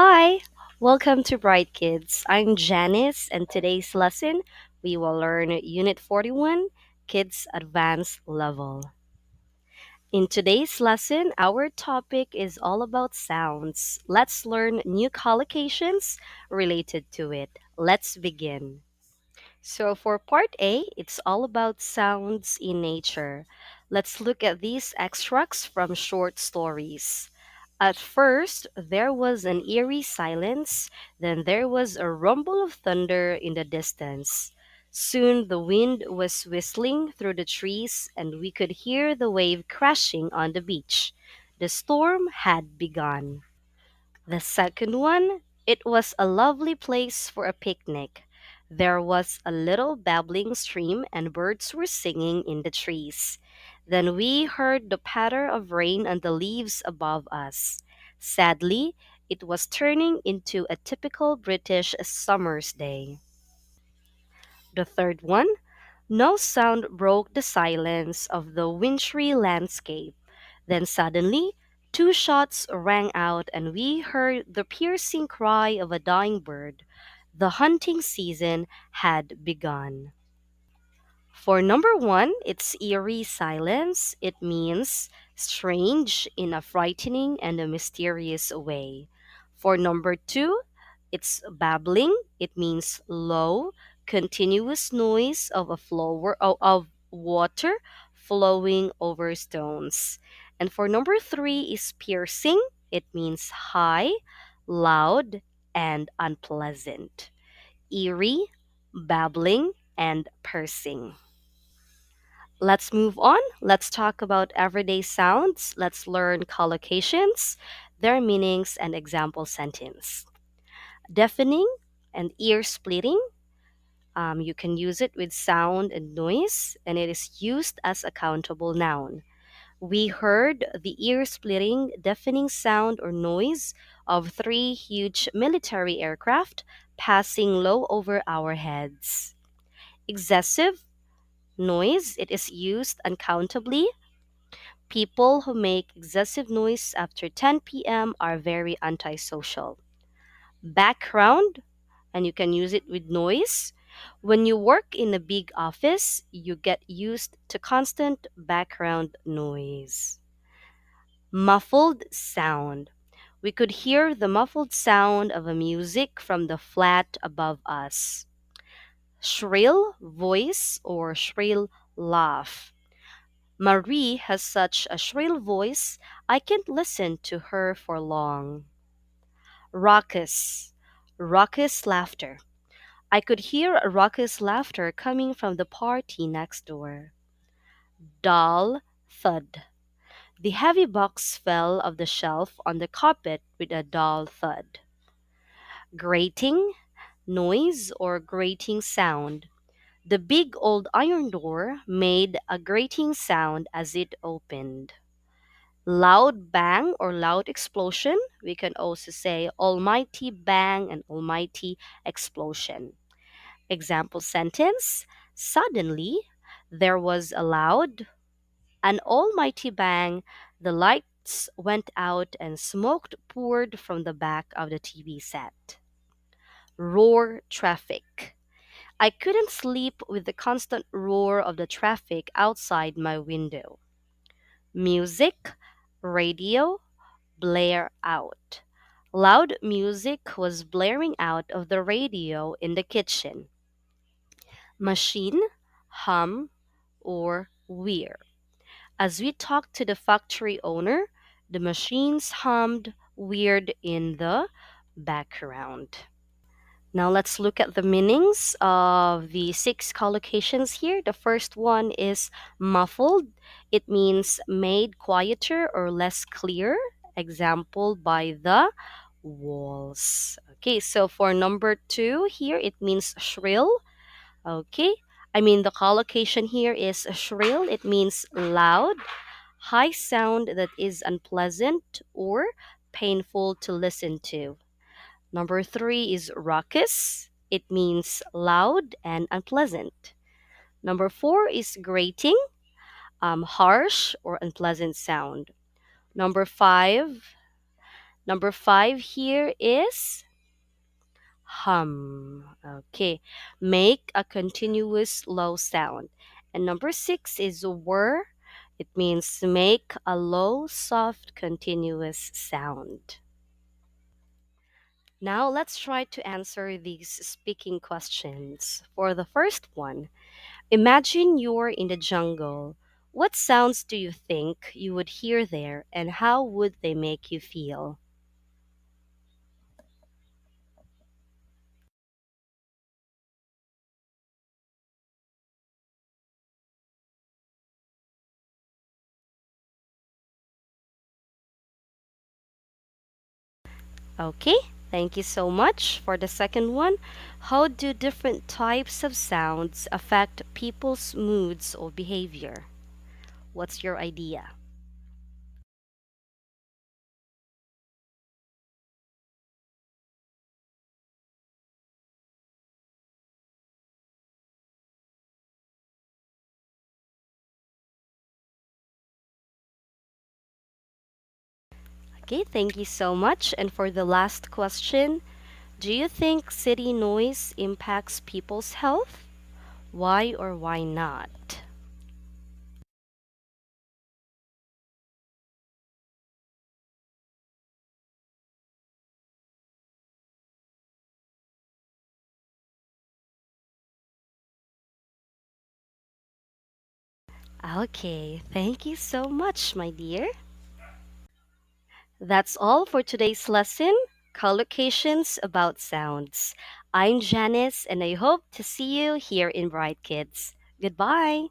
Hi, welcome to Bright Kids. I'm Janice, and today's lesson we will learn Unit 41 Kids Advanced Level. In today's lesson, our topic is all about sounds. Let's learn new collocations related to it. Let's begin. So, for part A, it's all about sounds in nature. Let's look at these extracts from short stories. At first, there was an eerie silence, then there was a rumble of thunder in the distance. Soon the wind was whistling through the trees, and we could hear the wave crashing on the beach. The storm had begun. The second one, it was a lovely place for a picnic. There was a little babbling stream and birds were singing in the trees. Then we heard the patter of rain on the leaves above us. Sadly, it was turning into a typical British summer's day. The third one, no sound broke the silence of the wintry landscape. Then suddenly, two shots rang out, and we heard the piercing cry of a dying bird. The hunting season had begun. For number one, it's eerie silence. It means strange in a frightening and a mysterious way. For number two, it's babbling. It means low, continuous noise of a flow of water flowing over stones. And for number three is piercing. It means high, loud, and unpleasant. Eerie, babbling, and piercing. Let's move on. Let's talk about everyday sounds. Let's learn collocations, their meanings, and example sentence. Deafening and ear splitting. You can use it with sound and noise, and it is used as a countable noun. We heard the ear splitting, deafening sound or noise of three huge military aircraft passing low over our heads. Excessive noise, it is used uncountably. People who make excessive noise after 10 p.m. are very antisocial. Background, and you can use it with noise. When you work in a big office, you get used to constant background noise. Muffled sound. We could hear the muffled sound of a music from the flat above us. Shrill voice or shrill laugh. Marie has such a shrill voice, I can't listen to her for long. Raucous. Raucous laughter. I could hear a raucous laughter coming from the party next door. Dull thud. The heavy box fell off the shelf on the carpet with a dull thud. Grating. Noise or grating sound. The big old iron door made a grating sound as it opened. Loud bang or loud explosion. We can also say almighty bang and almighty explosion. Example sentence. Suddenly, there was a loud, an almighty bang. The lights went out and smoke poured from the back of the TV set. Roar traffic. I couldn't sleep with the constant roar of the traffic outside my window. Music, radio, blare out. Loud music was blaring out of the radio in the kitchen. Machine, hum, or whir. As we talked to the factory owner, the machines hummed weird in the background. Now let's look at the meanings of the six collocations here. The first one is muffled. It means made quieter or less clear. Example by the walls. Okay, so for number two here, it means shrill. Okay, the collocation here is shrill. It means loud, high sound that is unpleasant or painful to listen to. Number three is raucous. It means loud and unpleasant. Number four is grating, harsh or unpleasant sound. Number five, Number five here is hum. Okay. Make a continuous low sound. And number six is whir. It means make a low, soft, continuous sound. Now let's try to answer these speaking questions. For the first one, imagine you're in the jungle. What sounds do you think you would hear there, and how would they make you feel? Okay, thank you so much. For the second one, how do different types of sounds affect people's moods or behavior? What's your idea? Okay, thank you so much. And for the last question, do you think city noise impacts people's health? Why or why not? Okay, thank you so much, my dear. That's all for today's lesson, collocations about sounds. I'm Janice, and I hope to see you here in Bright Kids. Goodbye.